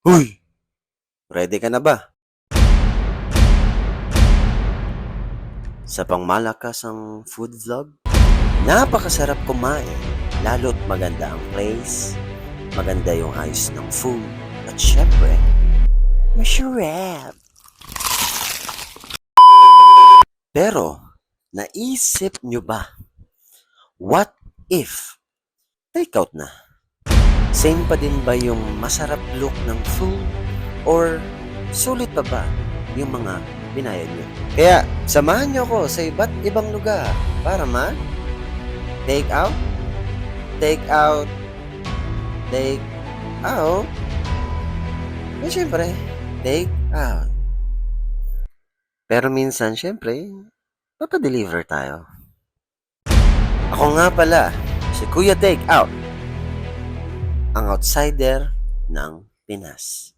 Huy! Ready ka na ba? Sa pangmalakasang food vlog? Napakasarap kumain, lalo't maganda ang place, maganda yung ayos ng food, at syempre, masarap. Pero, naisip nyo ba, what if takeout na? Same pa din ba yung masarap look ng food? Or sulit pa ba yung mga binayad nyo? Kaya, samahan nyo ako sa iba't ibang lugar para take out, take out, take out, at syempre, take out. Pero minsan, syempre, papadeliver tayo. Ako nga pala, si Kuya Take Out, ang outsider ng Pinas.